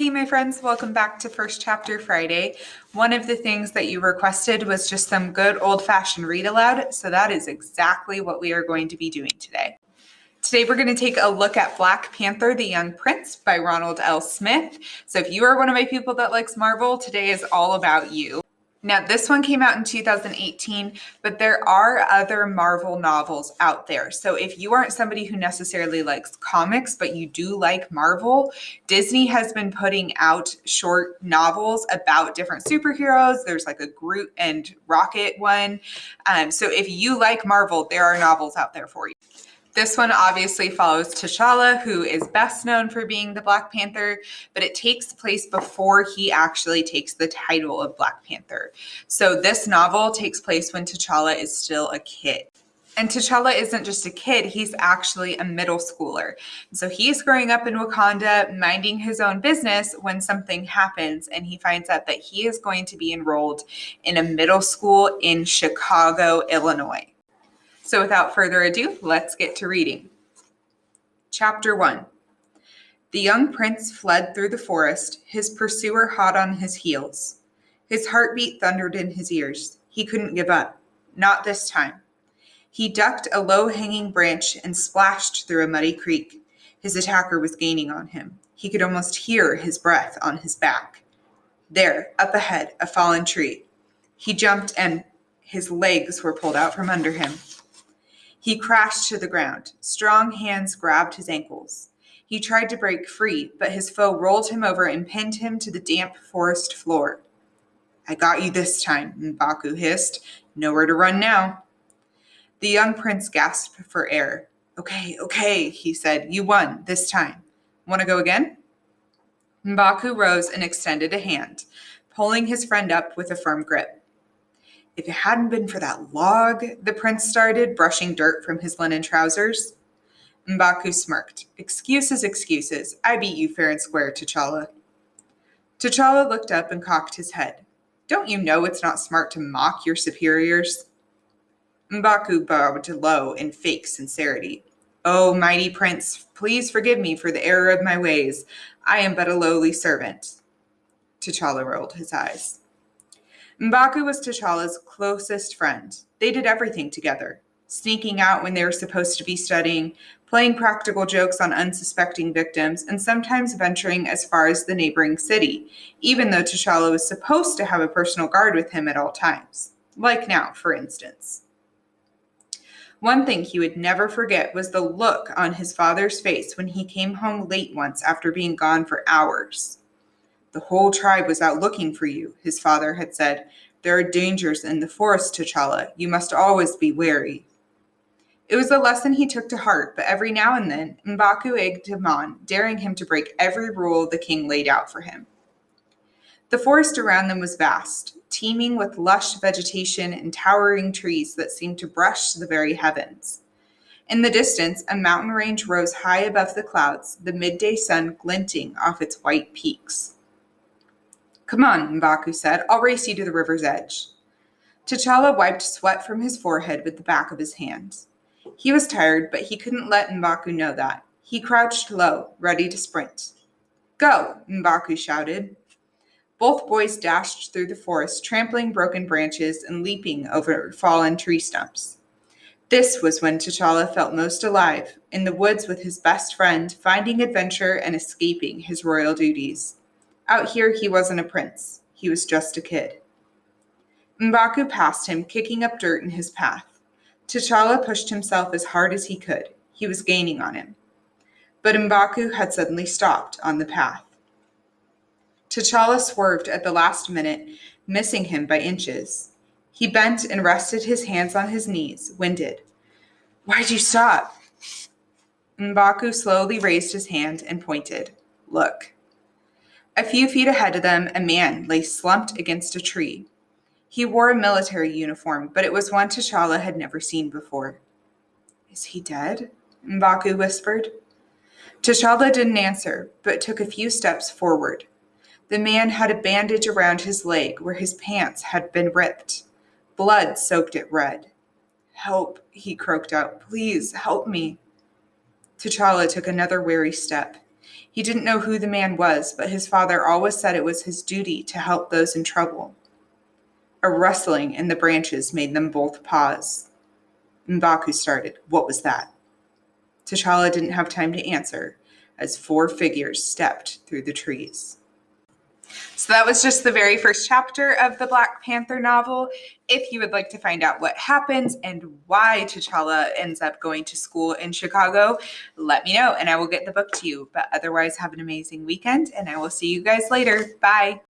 Hey, my friends, welcome back to First Chapter Friday. One of the things that you requested was just some good old-fashioned read aloud, so that is exactly what we are going to be doing today. Today we're going to take a look at Black Panther, the Young Prince by Ronald L. Smith. So if you are one of my people that likes Marvel, today is all about you. Now, this one came out in 2018, but there are other Marvel novels out there. So if you aren't somebody who necessarily likes comics, but you do like Marvel, Disney has been putting out short novels about different superheroes. There's like a Groot and Rocket one. So if you like Marvel, there are novels out there for you. This one obviously follows T'Challa, who is best known for being the Black Panther, but it takes place before he actually takes the title of Black Panther. So this novel takes place when T'Challa is still a kid. And T'Challa isn't just a kid, he's actually a middle schooler. So he's growing up in Wakanda, minding his own business when something happens, and he finds out that he is going to be enrolled in a middle school in Chicago, Illinois. So without further ado, let's get to reading. Chapter 1. The young prince fled through the forest, his pursuer hot on his heels. His heartbeat thundered in his ears. He couldn't give up. Not this time. He ducked a low-hanging branch and splashed through a muddy creek. His attacker was gaining on him. He could almost hear his breath on his back. There, up ahead, a fallen tree. He jumped and his legs were pulled out from under him. He crashed to the ground. Strong hands grabbed his ankles. He tried to break free, but his foe rolled him over and pinned him to the damp forest floor. I got you this time, M'Baku hissed. Nowhere to run now. The young prince gasped for air. Okay, he said. You won, this time. Want to go again? M'Baku rose and extended a hand, pulling his friend up with a firm grip. If it hadn't been for that log, the prince started, brushing dirt from his linen trousers. M'Baku smirked. Excuses. I beat you fair and square, T'Challa. T'Challa looked up and cocked his head. Don't you know it's not smart to mock your superiors? M'Baku bowed low in fake sincerity. Oh, mighty prince, please forgive me for the error of my ways. I am but a lowly servant. T'Challa rolled his eyes. M'Baku was T'Challa's closest friend. They did everything together, sneaking out when they were supposed to be studying, playing practical jokes on unsuspecting victims, and sometimes venturing as far as the neighboring city, even though T'Challa was supposed to have a personal guard with him at all times, like now, for instance. One thing he would never forget was the look on his father's face when he came home late once after being gone for hours. The whole tribe was out looking for you, his father had said. There are dangers in the forest, T'Challa. You must always be wary. It was a lesson he took to heart, but every now and then, M'Baku egged him on, daring him to break every rule the king laid out for him. The forest around them was vast, teeming with lush vegetation and towering trees that seemed to brush the very heavens. In the distance, a mountain range rose high above the clouds, the midday sun glinting off its white peaks. Come on, M'Baku said. I'll race you to the river's edge. T'Challa wiped sweat from his forehead with the back of his hand. He was tired, but he couldn't let M'Baku know that. He crouched low, ready to sprint. Go, M'Baku shouted. Both boys dashed through the forest, trampling broken branches and leaping over fallen tree stumps. This was when T'Challa felt most alive, in the woods with his best friend, finding adventure and escaping his royal duties. Out here, he wasn't a prince. He was just a kid. M'Baku passed him, kicking up dirt in his path. T'Challa pushed himself as hard as he could. He was gaining on him. But M'Baku had suddenly stopped on the path. T'Challa swerved at the last minute, missing him by inches. He bent and rested his hands on his knees, winded. Why'd you stop? M'Baku slowly raised his hand and pointed. Look. A few feet ahead of them, a man lay slumped against a tree. He wore a military uniform, but it was one T'Challa had never seen before. Is he dead? M'Baku whispered. T'Challa didn't answer, but took a few steps forward. The man had a bandage around his leg where his pants had been ripped. Blood soaked it red. Help, he croaked out. Please, help me. T'Challa took another wary step. He didn't know who the man was, but his father always said it was his duty to help those in trouble. A rustling in the branches made them both pause. M'Baku started, "What was that?" T'Challa didn't have time to answer, as 4 figures stepped through the trees. So that was just the very first chapter of the Black Panther novel. If you would like to find out what happens and why T'Challa ends up going to school in Chicago, let me know and I will get the book to you. But otherwise, have an amazing weekend and I will see you guys later. Bye.